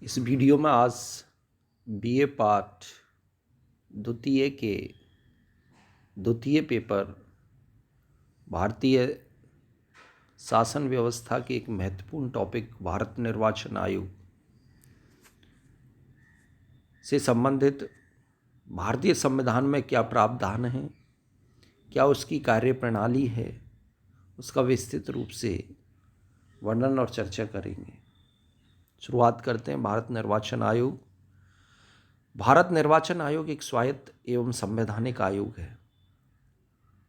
इस वीडियो में आज बीए पार्ट द्वितीय के द्वितीय पेपर भारतीय शासन व्यवस्था के एक महत्वपूर्ण टॉपिक भारत निर्वाचन आयोग से संबंधित भारतीय संविधान में क्या प्रावधान है, क्या उसकी कार्यप्रणाली है, उसका विस्तृत रूप से वर्णन और चर्चा करेंगे। शुरुआत करते हैं। भारत निर्वाचन आयोग। भारत निर्वाचन आयोग एक स्वायत्त एवं संवैधानिक आयोग है।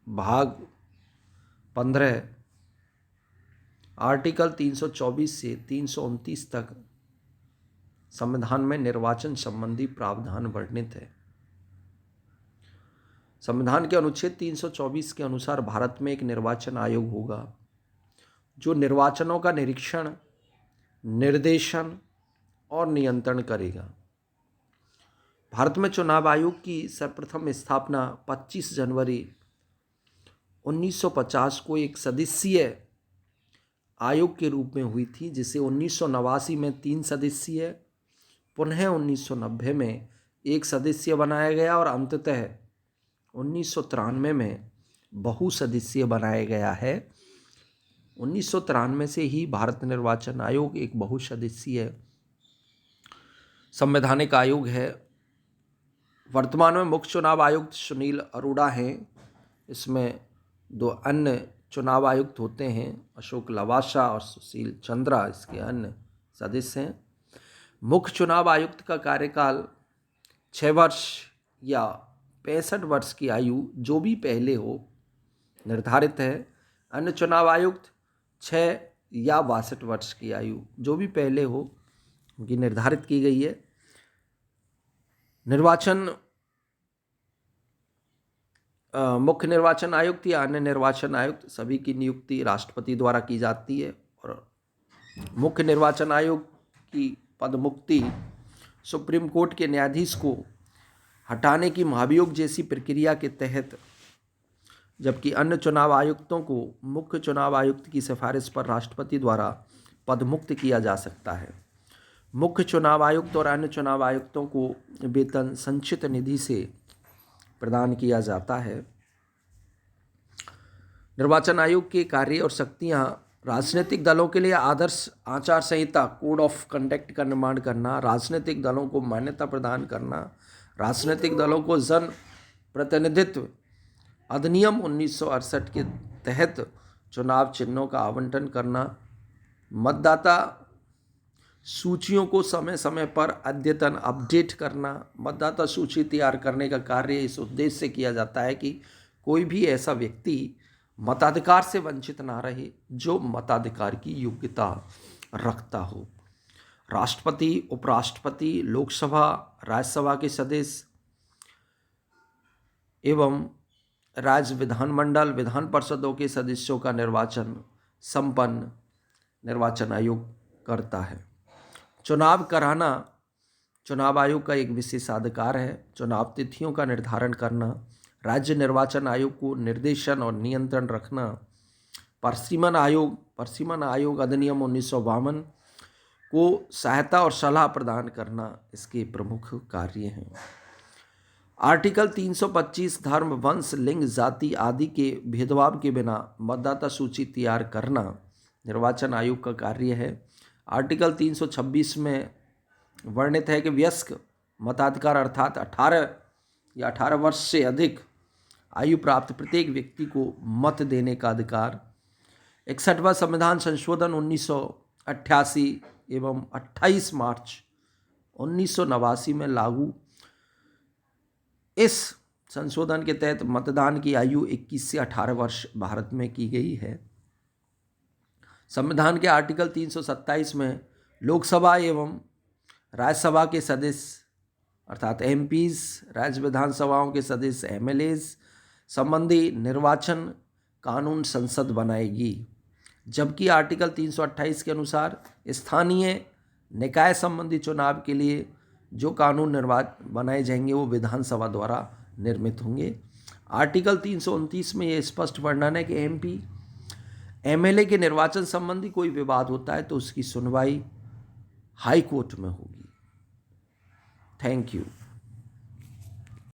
भाग 15 आर्टिकल 324 से 329 तक संविधान में निर्वाचन संबंधी प्रावधान वर्णित है। संविधान के अनुच्छेद 324 के अनुसार भारत में एक निर्वाचन आयोग होगा जो निर्वाचनों का निरीक्षण, निर्देशन और नियंत्रण करेगा। भारत में चुनाव आयोग की सर्वप्रथम स्थापना 25 जनवरी 1950 को एक सदस्यीय आयोग के रूप में हुई थी, जिसे 1989 में 3 सदस्यीय, पुनः 1990 में 1 सदस्यीय बनाया गया और अंततः 1993 में बहुसदस्यीय बनाया गया है। 1993 से ही भारत निर्वाचन आयोग एक बहुसदस्यीय संवैधानिक आयोग है। वर्तमान में मुख्य चुनाव आयुक्त सुनील अरोड़ा हैं। इसमें 2 अन्य चुनाव आयुक्त होते हैं, अशोक लवासा और सुशील चंद्रा इसके अन्य सदस्य हैं। मुख्य चुनाव आयुक्त का कार्यकाल 6 वर्ष या 65 वर्ष की आयु जो भी पहले हो निर्धारित है। अन्य चुनाव आयुक्त 6 या 62 वर्ष की आयु जो भी पहले हो उनकी निर्धारित की गई है। मुख्य निर्वाचन आयुक्त या अन्य निर्वाचन आयुक्त सभी की नियुक्ति राष्ट्रपति द्वारा की जाती है और मुख्य निर्वाचन आयोग की पदमुक्ति सुप्रीम कोर्ट के न्यायाधीश को हटाने की महाभियोग जैसी प्रक्रिया के तहत, जबकि अन्य चुनाव आयुक्तों को मुख्य चुनाव आयुक्त की सिफारिश पर राष्ट्रपति द्वारा पदमुक्त किया जा सकता है। मुख्य चुनाव आयुक्त और अन्य चुनाव आयुक्तों को वेतन संचित निधि से प्रदान किया जाता है। निर्वाचन आयोग के कार्य और शक्तियां राजनीतिक दलों के लिए आदर्श आचार संहिता कोड ऑफ कंडक्ट का निर्माण करना, राजनीतिक दलों को मान्यता प्रदान करना, राजनीतिक दलों को जन प्रतिनिधित्व अधिनियम 1968 के तहत चुनाव चिन्हों का आवंटन करना, मतदाता सूचियों को समय समय पर अद्यतन अपडेट करना। मतदाता सूची तैयार करने का कार्य इस उद्देश्य से किया जाता है कि कोई भी ऐसा व्यक्ति मताधिकार से वंचित ना रहे जो मताधिकार की योग्यता रखता हो। राष्ट्रपति, उपराष्ट्रपति, लोकसभा, राज्यसभा के सदस्य एवं राज्य विधानमंडल, विधान परिषदों के सदस्यों का निर्वाचन संपन्न निर्वाचन आयोग करता है। चुनाव कराना चुनाव आयोग का एक विशेषाधिकार है। चुनाव तिथियों का निर्धारण करना, राज्य निर्वाचन आयोग को निर्देशन और नियंत्रण रखना, परिसीमन आयोग अधिनियम 1952 को सहायता और सलाह प्रदान करना इसके प्रमुख कार्य हैं। आर्टिकल 325 धर्म, वंश, लिंग, जाति आदि के भेदभाव के बिना मतदाता सूची तैयार करना निर्वाचन आयोग का कार्य है। आर्टिकल 326 में वर्णित है कि वयस्क मताधिकार अर्थात 18 या 18 वर्ष से अधिक आयु प्राप्त प्रत्येक व्यक्ति को मत देने का अधिकार। 61वां संविधान संशोधन 1988 एवं 28 मार्च 1989 में लागू। इस संशोधन के तहत मतदान की आयु 21 से 18 वर्ष भारत में की गई है। संविधान के आर्टिकल 327 में लोकसभा एवं राज्यसभा के सदस्य अर्थात एमपीज, राज्य विधानसभाओं के सदस्य एमएलएज संबंधी निर्वाचन कानून संसद बनाएगी, जबकि आर्टिकल 328 के अनुसार स्थानीय निकाय संबंधी चुनाव के लिए जो कानून बनाए जाएंगे वो विधानसभा द्वारा निर्मित होंगे। आर्टिकल 329 में ये स्पष्ट वर्णन है कि एमपी एमएलए के निर्वाचन संबंधी कोई विवाद होता है तो उसकी सुनवाई हाई कोर्ट में होगी। Thank you.